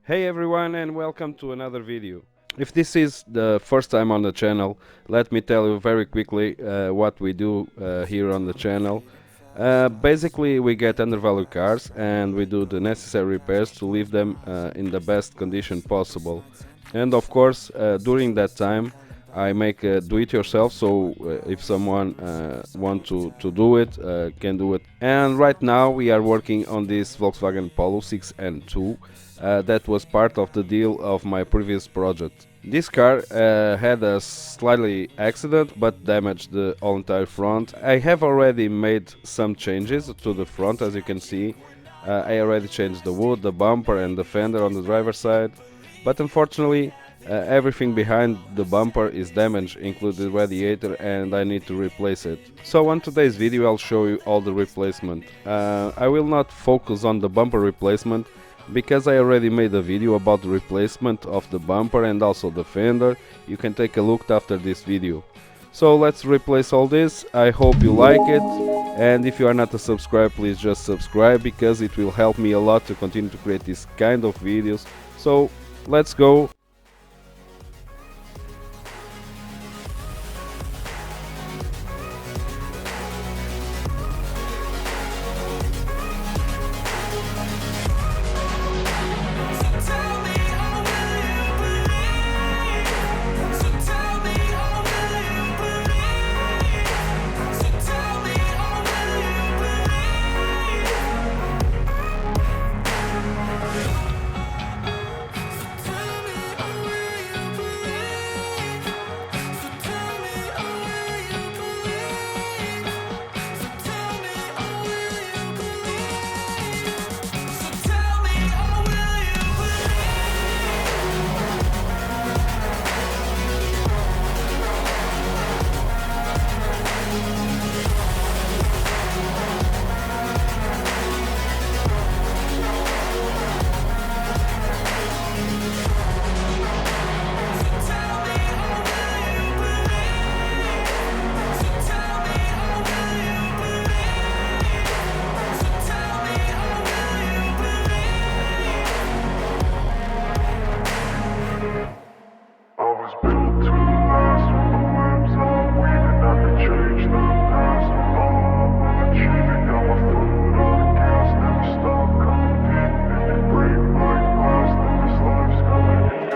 Hey everyone and welcome to another video. If this is the first time on the channel, let me tell you very quickly what we do here on the channel. Basically we get undervalued cars and we do the necessary repairs to leave them in the best condition possible. And of course during that time I make do-it-yourself, so if someone want to do it, can do it. And right now we are working on this Volkswagen Polo 6N2 that was part of the deal of my previous project. This car had a slightly accident but damaged the whole entire front. I have already made some changes to the front, as you can see. I already changed the wood, the bumper and the fender on the driver's side, but unfortunately everything behind the bumper is damaged, including the radiator, and I need to replace it. So on today's video I'll show you all the replacement. I will not focus on the bumper replacement because I already made a video about the replacement of the bumper and also the fender. You can take a look after this video. So let's replace all this. I hope you like it, and if you are not a subscriber, please just subscribe because it will help me a lot to continue to create this kind of videos. So let's go.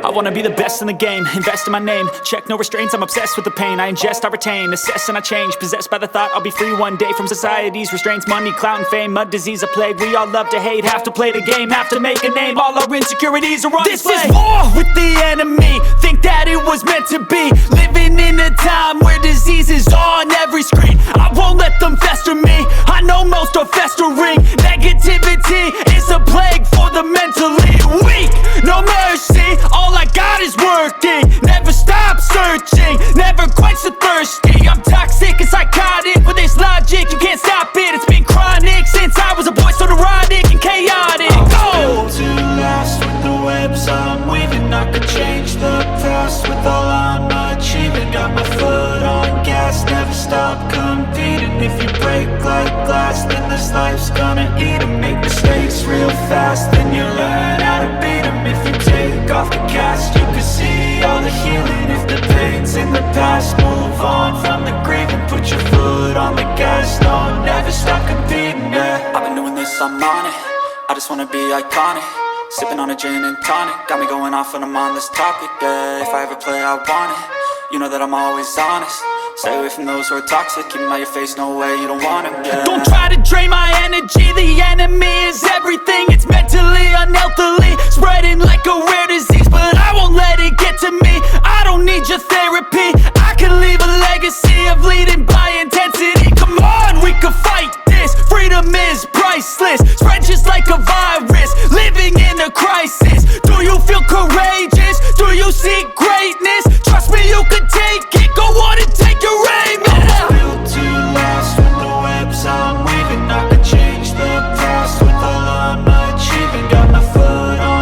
I wanna be the best in the game, invest in my name. Check no restraints, I'm obsessed with the pain. I ingest, I retain, assess and I change. Possessed by the thought I'll be free one day from society's restraints. Money, clout and fame, mud, disease, a plague. We all love to hate, have to play the game, have to make a name. All our insecurities are on display. This is war with the enemy, think that it was meant to be. Living in a time where disease is on every screen. I won't let them fester me, I know most are festering. Negativity is a plague for the mentally weak. No mercy, all I got is working. Never stop searching, never quench the thirsty. I'm toxic and psychotic, with this logic you can't stop it. It's been chronic since I was a boy, so neurotic and chaotic. Built to last with the webs I'm weaving. I could change the past with all I'm achieving. Got my foot on gas, never stop competing. If you break like glass, then this life's gonna eat 'em. Make mistakes real fast, then you learn how to beat 'em. If you take off the cast, you can see all the healing. If the pain's in the past, move on from the grave and put your foot on the gas. No, never stop competing, yeah. I've been doing this, I'm on it. I just wanna be iconic. Sipping on a gin and tonic, got me going off when I'm on this topic, yeah. If I ever play, I want it. You know that I'm always honest. Stay away from those who are toxic. Keep them out your face, no way, you don't want them, yeah. Don't try to drain my energy, the enemy is everything. It's mentally, unhealthily, spreading like a rare disease. But I won't let it get to me, I don't need your therapy. I can leave a legacy of leading by intensity. Come on, we can fight this, freedom is priceless. Spread just like a virus, living in a crisis. Do you feel courageous? Do you seek greatness? Trust me, you can take it, go on and take your aim, yeah. Built to last with the webs I'm weaving. I could change the past with all I'm achieving. Got my foot on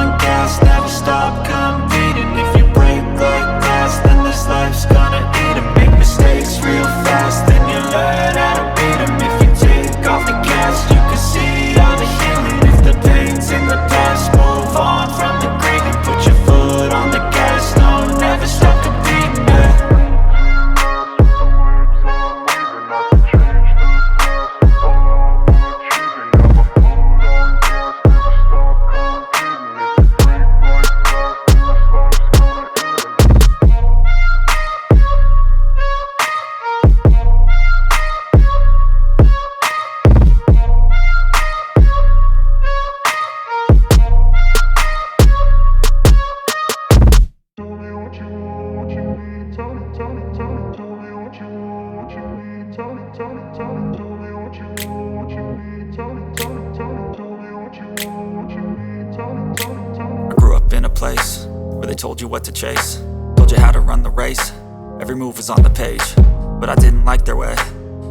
place where they told you what to chase, told you how to run the race. Every move was on the page, but I didn't like their way.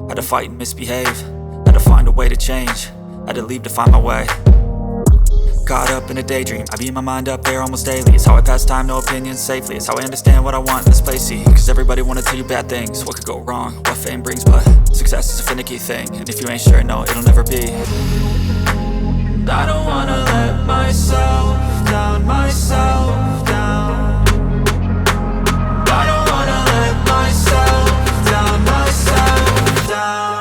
Had to fight and misbehave, had to find a way to change, had to leave to find my way. Caught up in a daydream, I beat my mind up there almost daily. It's how I pass time, no opinions safely. It's how I understand what I want in this place, see. Cause everybody wanna tell you bad things, what could go wrong, what fame brings. But success is a finicky thing, and if you ain't sure, no, it'll never be. I don't wanna let myself down, myself down. I don't wanna let myself down, myself down.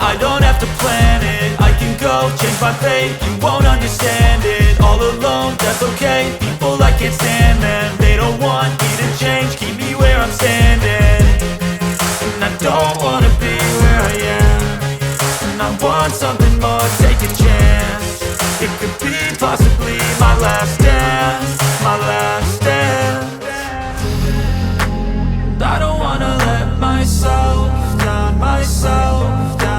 I don't have to plan it, I can go change my fate. You won't understand it, all alone, that's okay. People, I can't stand them, they don't want me to change. Keep me where I'm standing, and I don't wanna be where I am. And I want something more, take a chance. It could be possibly my last dance, my last dance. I don't wanna let myself down, myself down.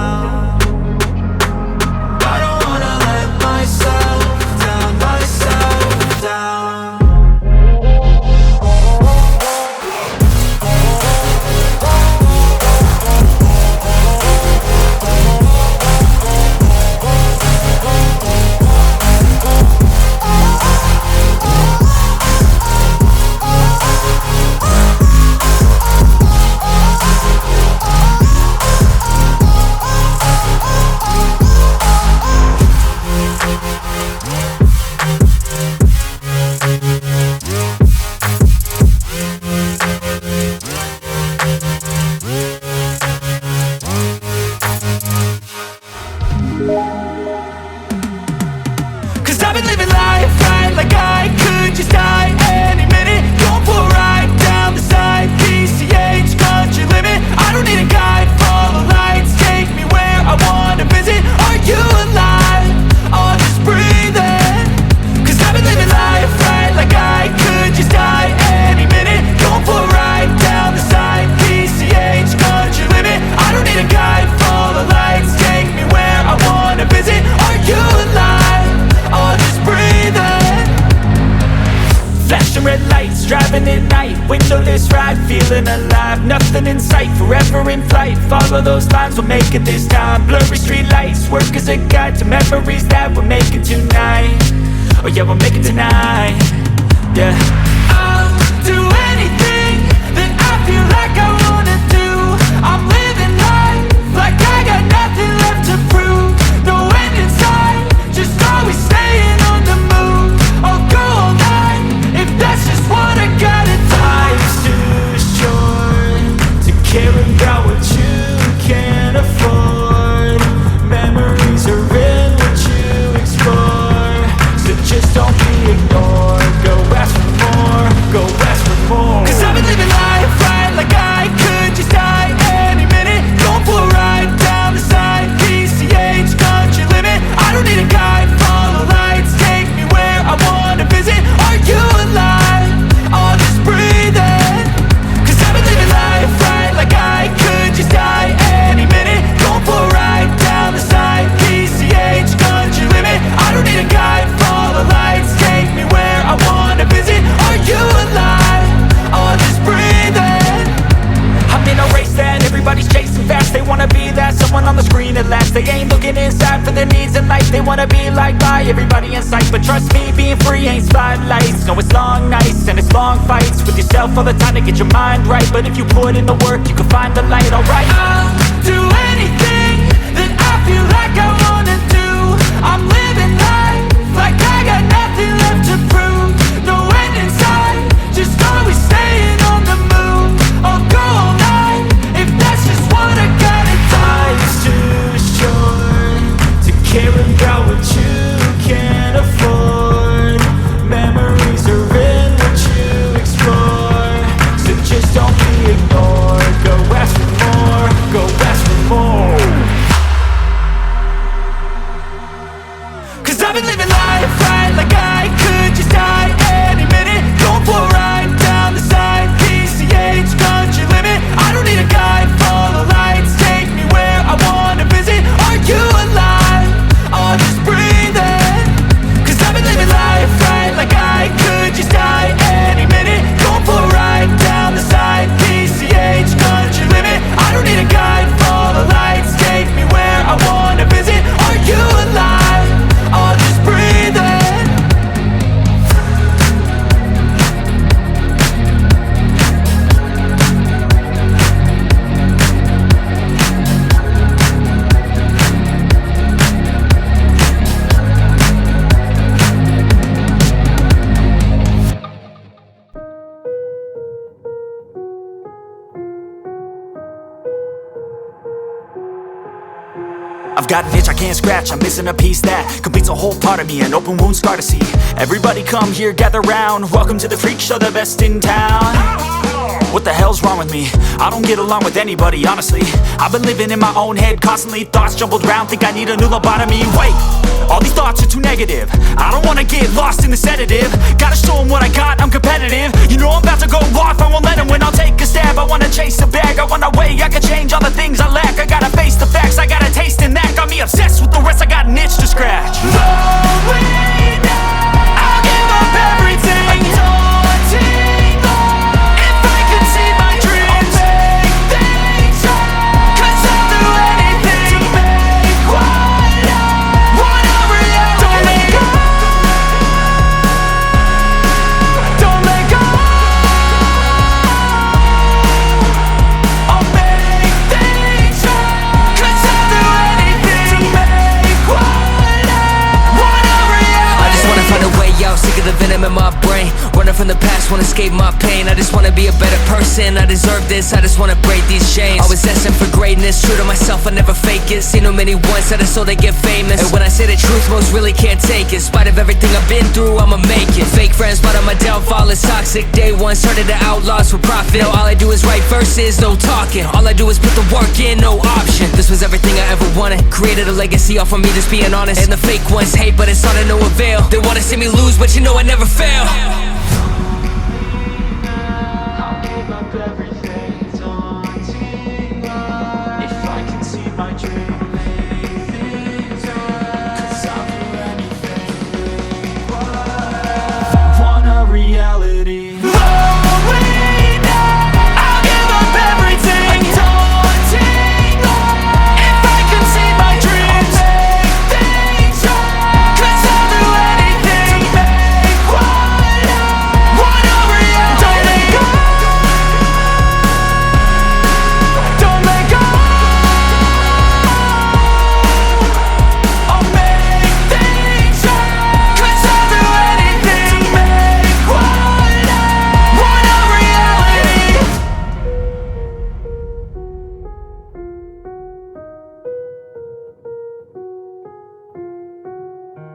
Red lights, driving at night, windowless ride, feeling alive. Nothing in sight, forever in flight. Follow those lines, we'll make it this time. Blurry street lights, work as a guide to memories that we're making tonight. Oh yeah, we'll make it tonight. Yeah, I'll do anything that I feel like I wanna do. I'm living life like I got nothing left to prove. No end in sight, just always staying on the move. I'll go all night if that's just what I gotta do. Life's too short to care about what you can't afford. Memories are in what you explore, so just don't be ignored. Go ask for more, go ask for more. Cause I've been living life right like I could just die any minute. Going for a ride down the side, PCH, country limit. I don't need a guide, follow lights, take me where I wanna visit. Are you alive? Or just breathing? Cause I've been living life right like I could just die any minute. Going for a ride down the side, PCH, country limit. I don't need a guide, follow lights, take me where I wanna visit. Are you alive? Or just breathing? I'm in a race that everybody's chasing fast. They wanna be that someone on the screen at last. They ain't looking inside for their needs in life. They wanna be liked by everybody in sight. But trust me, being free ain't spotlights. No, it's long nights and it's long fights with yourself all the time to get your mind right. But if you put in the work, you can find the light, alright. I'll do anything that I feel like I wanna do. I'm living life like I got nothing left to prove. No end in sight, just always staying on the move. I'll go all night if that's just what I gotta do. Life's too short to care about what you can't afford. Memories are in what you explore, so just I've got an itch I can't scratch, I'm missing a piece that completes a whole part of me, an open wound scar to see. Everybody come here, gather round, welcome to the freak show, the best in town. What the hell's wrong with me? I don't get along with anybody, honestly. I've been living in my own head constantly, thoughts jumbled round, think I need a new lobotomy. Wait, all these thoughts are too negative, I don't wanna get lost in the sedative. Gotta show them what I got, I'm competitive. You know I'm about to go off, I won't let them win, I'll take a stab. I wanna chase a bag, I wanna weigh, I can change all the things I lack. I gotta face the facts, I got a taste in that. Got me obsessed with the rest, I got an itch to scratch. No way now, I'll give up everything. Daunting all, if I could see my dreams, I'll make things right. 'Cause I'll do anything to make what I want a reality. Don't let go, don't let go. I'll make things right. 'Cause I'll do anything to make what I want a reality. I just wanna find a way out, sick of the venom in my brain. Running from the past, wanna escape my pain. I just wanna be a better person, I deserve this. I just wanna break these chains. Always asking for greatness, true to myself, I never fake it. Seen too many ones that are so they get famous. And when I say the truth, most really can't take it. In spite of everything I've been through, I'ma make it. Fake friends, but on my downfall is toxic. Day one, started the outlaws for profit. Now all I do is write verses, no talking. All I do is put the work in, no option. This was everything I ever wanted. Created a legacy off of me just being honest. And the fake ones hate, but it's all to no avail. They wanna see me lose, but you know I never fail. I'll give up everything, daunting all, if I can see my dream, make things right. 'Cause I'll do anything to make what I want a reality. No way now, I'll give up everything, daunting all, if I can see my dreams, make things right. 'Cause I'll do anything to make what I want a reality. Don't let go, don't let go. I'll make things right. 'Cause I'll do anything to make what I want a reality.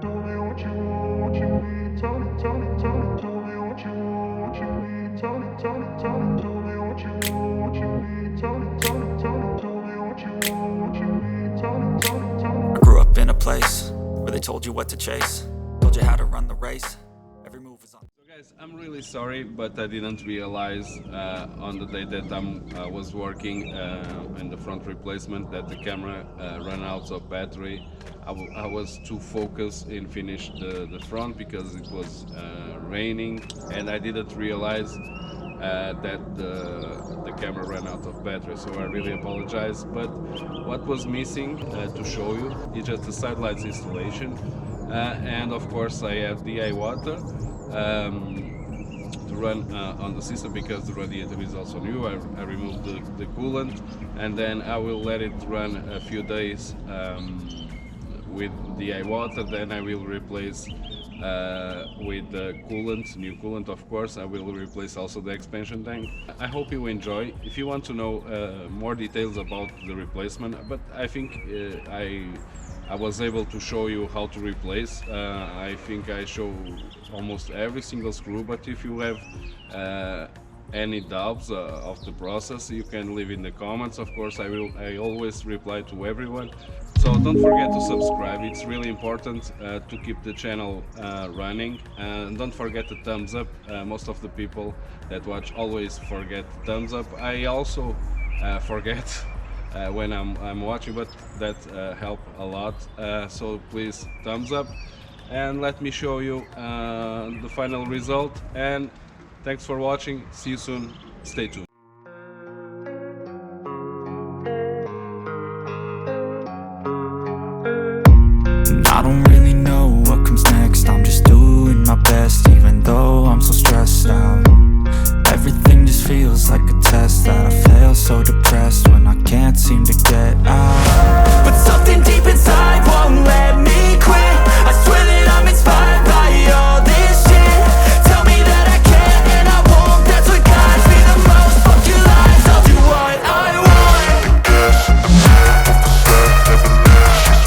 Tell me what you need. Tell me, tell me, tell me. Tell me what you need. Tell me, tell me, tell me. Tell me what you need. Tell me, tell me, tell me. Tell me what you need. Tell me, tell me, tell me. I grew up in a place where they told you what to chase, told you how to run the race. Every move was on. So guys, I'm really sorry, but I didn't realize on the day that I was working in the front replacement that the camera ran out of battery. I was too focused in finish the front because it was raining, and I didn't realize that the camera ran out of battery, so I really apologize. But what was missing to show you is just the side lights installation, and of course I have DI water to run on the system because the radiator is also new. I removed the coolant, and then I will let it run a few days with DI water. Then I will replace with the coolant, new coolant of course. I will replace also the expansion tank. I hope you enjoy. If you want to know more details about the replacement, but I think I was able to show you how to replace. I think I show almost every single screw, but if you have any doubts of the process, you can leave in the comments. Of course, I always reply to everyone. So don't forget to subscribe, it's really important to keep the channel running. And don't forget the thumbs up. Most of the people that watch always forget thumbs up. I also forget when I'm watching, but that help a lot. So please thumbs up, and let me show you the final result. And thanks for watching, see you soon, stay tuned. I don't really know what comes next, I'm just doing my best even though I'm so stressed out. Everything just feels like a test that I fail, so depressed when I can't seem to get out. But something deep inside won't let me quit. I swear that I'm inspired by all this shit. Tell me that I can and I won't, that's what guides me the most. Fuck your lies, I'll do what I want. Guess I'm off the set, never left.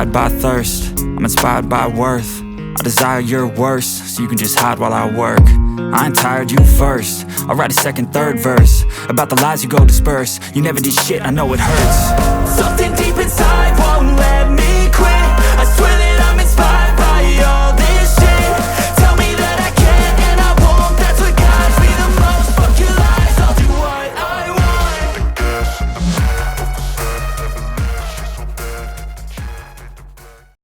inspired by thirst, I'm inspired by worth. I desire your worst, so you can just hide while I work. I ain't tired, you first. I'll write a second, third verse about the lies you go disperse. You never did shit, I know it hurts. Something deep inside